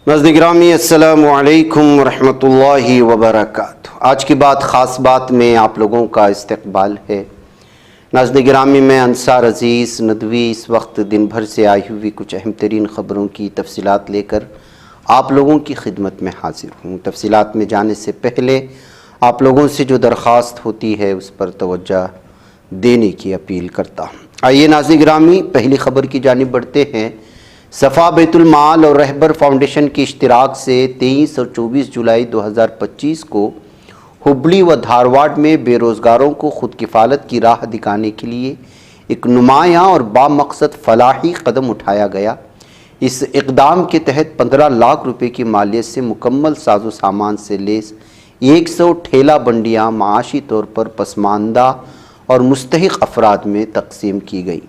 ناظرین گرامی السلام علیکم ورحمۃ اللہ وبرکاتہ۔ آج کی بات خاص بات میں آپ لوگوں کا استقبال ہے۔ ناظرین گرامی، میں انصار عزیز ندوی اس وقت دن بھر سے آئی ہوئی کچھ اہم ترین خبروں کی تفصیلات لے کر آپ لوگوں کی خدمت میں حاضر ہوں۔ تفصیلات میں جانے سے پہلے آپ لوگوں سے جو درخواست ہوتی ہے اس پر توجہ دینے کی اپیل کرتا ہوں۔ آئیے ناظرین گرامی، پہلی خبر کی جانب بڑھتے ہیں۔ صفا بیت المال اور رہبر فاؤنڈیشن کی اشتراک سے 23 اور 24 جولائی 2025 کو ہبلی و دھارواڑ میں بے روزگاروں کو خود کفالت کی راہ دکھانے کے لیے ایک نمایاں اور بامقصد فلاحی قدم اٹھایا گیا۔ اس اقدام کے تحت 15 لاکھ روپے کی مالیت سے مکمل ساز و سامان سے لیس 100 ٹھیلا بنڈیاں معاشی طور پر پسماندہ اور مستحق افراد میں تقسیم کی گئی۔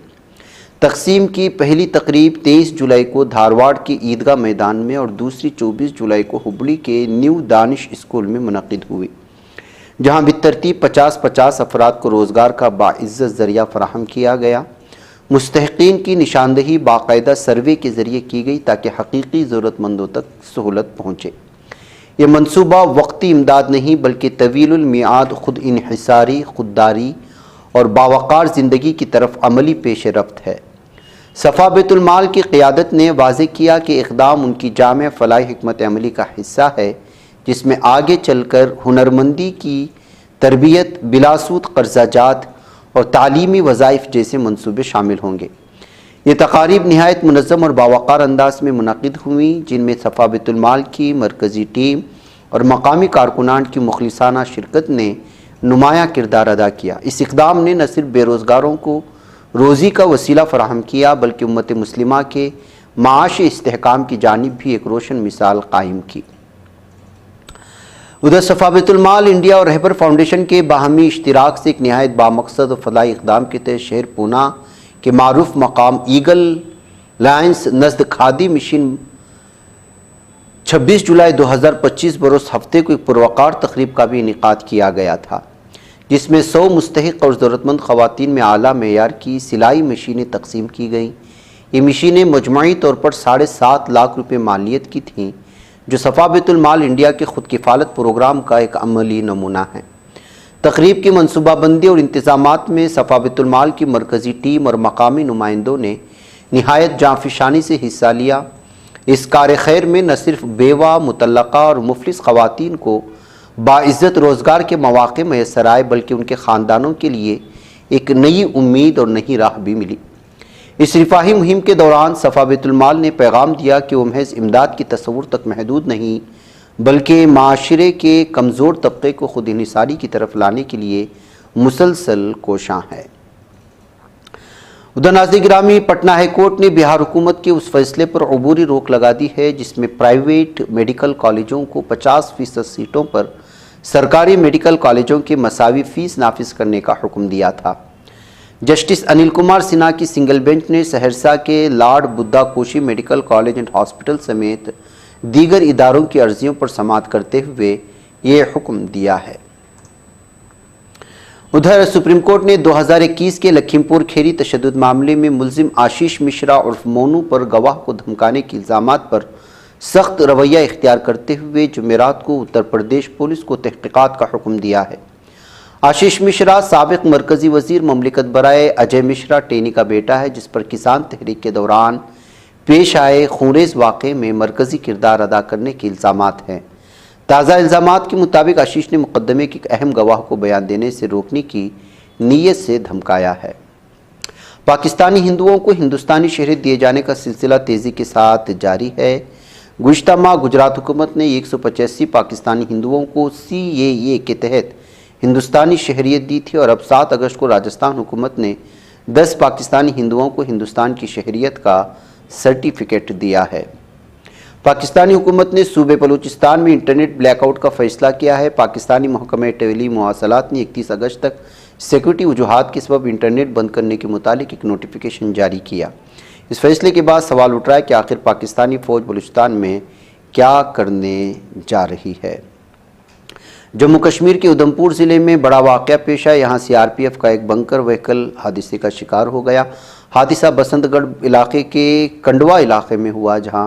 تقسیم کی پہلی تقریب 23 جولائی کو دھارواڑ کے عیدگاہ میدان میں اور دوسری 24 جولائی کو ہبلی کے نیو دانش اسکول میں منعقد ہوئی، جہاں بالترتیب 50 افراد کو روزگار کا باعزت ذریعہ فراہم کیا گیا۔ مستحقین کی نشاندہی باقاعدہ سروے کے ذریعے کی گئی تاکہ حقیقی ضرورت مندوں تک سہولت پہنچے۔ یہ منصوبہ وقتی امداد نہیں بلکہ طویل المیعاد خود انحصاری، خودداری اور باوقار زندگی کی طرف عملی پیش رفت ہے۔ صفا بیت المال کی قیادت نے واضح کیا کہ اقدام ان کی جامع فلاحی حکمت عملی کا حصہ ہے، جس میں آگے چل کر ہنرمندی کی تربیت، بلا سود قرضہ جات اور تعلیمی وظائف جیسے منصوبے شامل ہوں گے۔ یہ تقاریب نہایت منظم اور باوقار انداز میں منعقد ہوئیں، جن میں صفا بیت المال کی مرکزی ٹیم اور مقامی کارکنان کی مخلصانہ شرکت نے نمایاں کردار ادا کیا۔ اس اقدام نے نہ صرف بے روزگاروں کو روزی کا وسیلہ فراہم کیا بلکہ امت مسلمہ کے معاشی استحکام کی جانب بھی ایک روشن مثال قائم کی۔ ادھر صفا بیت المال انڈیا اور رہبر فاؤنڈیشن کے باہمی اشتراک سے ایک نہایت بامقصد اور فلاحی اقدام کے تحت شہر پونا کے معروف مقام ایگل لائنس نزد کھادی مشین 26 جولائی 2025 بروز ہفتے کو ایک پروقار تقریب کا بھی انعقاد کیا گیا تھا، جس میں 100 مستحق اور ضرورت مند خواتین میں اعلیٰ معیار کی سلائی مشینیں تقسیم کی گئیں۔ یہ مشینیں مجموعی طور پر 7.5 لاکھ روپے مالیت کی تھیں، جو صفا بیت المال انڈیا کے خود کفالت پروگرام کا ایک عملی نمونہ ہے۔ تقریب کی منصوبہ بندی اور انتظامات میں صفا بیت المال کی مرکزی ٹیم اور مقامی نمائندوں نے نہایت جانفشانی سے حصہ لیا۔ اس کار خیر میں نہ صرف بیوہ، مطلقہ اور مفلس خواتین کو باعزت روزگار کے مواقع میسر آئے بلکہ ان کے خاندانوں کے لیے ایک نئی امید اور نئی راہ بھی ملی۔ اس رفاہی مہم کے دوران صفا بیت المال نے پیغام دیا کہ وہ محض امداد کی تصور تک محدود نہیں بلکہ معاشرے کے کمزور طبقے کو خود انحصاری کی طرف لانے کے لیے مسلسل کوشاں ہے۔ ادھر ناظرین گرامی، پٹنہ ہائی کورٹ نے بہار حکومت کے اس فیصلے پر عبوری روک لگا دی ہے جس میں پرائیویٹ میڈیکل کالجوں کو 50% سیٹوں پر سرکاری میڈیکل کالجوں کے مساوی فیس نافذ کرنے کا حکم دیا تھا۔ جسٹس انل کمار سنہا کی سنگل بینچ نے سہرسہ کے lord Buddha Koshi medical college and hospital سمیت دیگر اداروں کی عرضیوں پر سماعت کرتے ہوئے یہ حکم دیا ہے۔ ادھر سپریم کورٹ نے 2021 کے لکھیم پور کھیری تشدد معاملے میں ملزم آشیش مشرا عرف مونو پر گواہ کو دھمکانے کے الزامات پر سخت رویہ اختیار کرتے ہوئے جمعرات کو اتر پردیش پولیس کو تحقیقات کا حکم دیا ہے۔ آشیش مشرا سابق مرکزی وزیر مملکت برائے اجے مشرا ٹینی کا بیٹا ہے، جس پر کسان تحریک کے دوران پیش آئے خونریز واقعے میں مرکزی کردار ادا کرنے کے الزامات ہیں۔ تازہ الزامات کے مطابق آشیش نے مقدمے کے ایک اہم گواہ کو بیان دینے سے روکنے کی نیت سے دھمکایا ہے۔ پاکستانی ہندوؤں کو ہندوستانی شہریت دیے جانے کا سلسلہ تیزی کے ساتھ جاری ہے۔ گزشتہ ماہ گجرات حکومت نے 185 پاکستانی ہندوؤں کو CAA کے تحت ہندوستانی شہریت دی تھی اور اب 7 اگست کو راجستھان حکومت نے 10 پاکستانی ہندوؤں کو ہندوستان کی شہریت کا سرٹیفکیٹ دیا ہے۔ پاکستانی حکومت نے صوبے بلوچستان میں انٹرنیٹ بلیک آؤٹ کا فیصلہ کیا ہے۔ پاکستانی محکمہ ٹیلی مواصلات نے 31 اگست تک سیکورٹی وجوہات کے سبب انٹرنیٹ بند کرنے کے متعلق ایک نوٹیفیکیشن جاری کیا۔ اس فیصلے کے بعد سوال اٹھ رہا ہے کہ آخر پاکستانی فوج بلوچستان میں کیا کرنے جا رہی ہے۔ جموں کشمیر کے ادھمپور ضلع میں بڑا واقعہ پیش آیا۔ یہاں CRPF کا ایک بنکر وہیکل حادثے کا شکار ہو گیا۔ حادثہ بسنت گڑھ علاقے کے کنڈوا علاقے میں ہوا، جہاں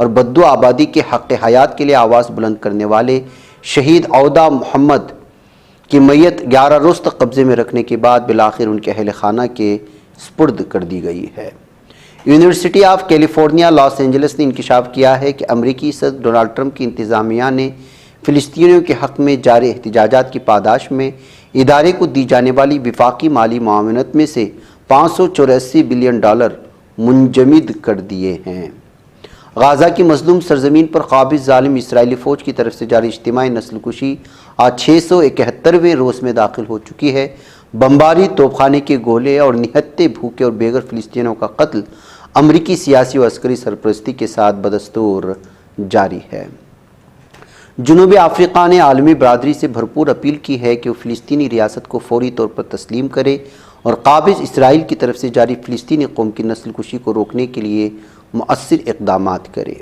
اور بدو آبادی کے حق حیات کے لیے آواز بلند کرنے والے شہید عودہ محمد کی میت 11 روز تک قبضے میں رکھنے کے بعد بالآخر ان کے اہل خانہ کے سپرد کر دی گئی ہے۔ University of California Los Angeles نے انکشاف کیا ہے کہ امریکی صدر ڈونلڈ ٹرمپ کی انتظامیہ نے فلسطینیوں کے حق میں جاری احتجاجات کی پاداش میں ادارے کو دی جانے والی وفاقی مالی معاونت میں سے $584 بلین منجمد کر دیے ہیں۔ غزہ کی مظلوم سرزمین پر قابض ظالم اسرائیلی فوج کی طرف سے جاری اجتماعی نسل کشی آج 671ویں روز میں داخل ہو چکی ہے۔ بمباری، توپخانے کے گولے اور نہتے بھوکے اور بے گھر فلسطینیوں کا قتل امریکی سیاسی و عسکری سرپرستی کے ساتھ بدستور جاری ہے۔ جنوبی افریقہ نے عالمی برادری سے بھرپور اپیل کی ہے کہ وہ فلسطینی ریاست کو فوری طور پر تسلیم کرے اور قابض اسرائیل کی طرف سے جاری فلسطینی قوم کی نسل کشی کو روکنے کے لیے مؤثر اقدامات کرے۔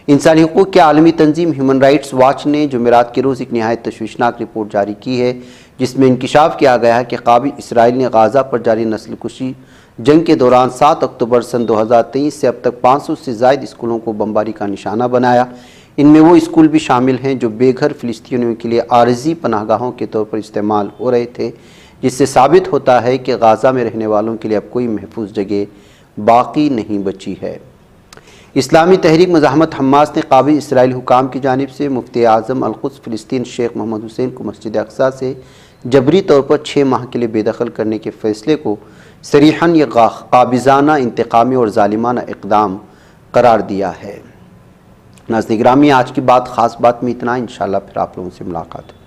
انسانی حقوق کی عالمی تنظیم ہیومن رائٹس واچ نے جمعرات کے روز ایک نہایت تشویشناک رپورٹ جاری کی ہے، جس میں انکشاف کیا گیا ہے کہ قابض اسرائیل نے غزہ پر جاری نسل کشی جنگ کے دوران 7 اکتوبر سن 2023 سے اب تک 500 سے زائد اسکولوں کو بمباری کا نشانہ بنایا۔ ان میں وہ اسکول بھی شامل ہیں جو بے گھر فلسطینیوں کے لیے عارضی پناہ گاہوں کے طور پر استعمال ہو رہے تھے، جس سے ثابت ہوتا ہے کہ غزہ میں رہنے والوں کے لیے اب کوئی محفوظ جگہ باقی نہیں بچی ہے۔ اسلامی تحریک مزاحمت حماس نے قابض اسرائیلی حکام کی جانب سے مفتی اعظم القدس فلسطین شیخ محمد حسین کو مسجد اقصیٰ سے جبری طور پر 6 ماہ کے لیے بے دخل کرنے کے فیصلے کو صریحاً یہ قابضانہ، انتقامی اور ظالمانہ اقدام قرار دیا ہے۔ ناظرین گرامی، آج کی خاص بات میں اتنا، انشاءاللہ پھر آپ لوگوں سے ملاقات ہوگی۔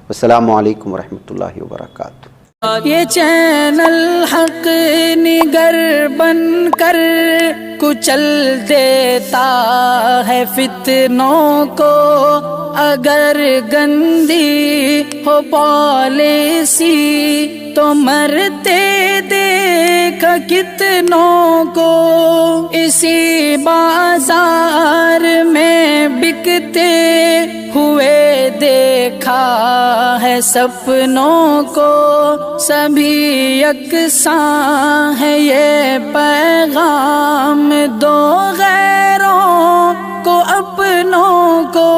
السلام علیکم ورحمۃ اللہ وبرکاتہ۔ یہ چینل حق نگر بن کر کچل دیتا ہے فتنوں کو، اگر گندی ہو پالیسی تو مرتے دیکھ کتنوں کو، اسی بازار میں بکتے ہوئے دیکھا ہے سپنوں کو، سبھی یکساں ہے یہ پیغام دو غیروں کو اپنوں کو،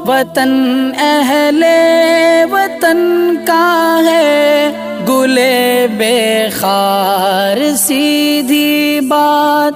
وطن اہل وطن کا ہے گلے بے خار، سیدھی بات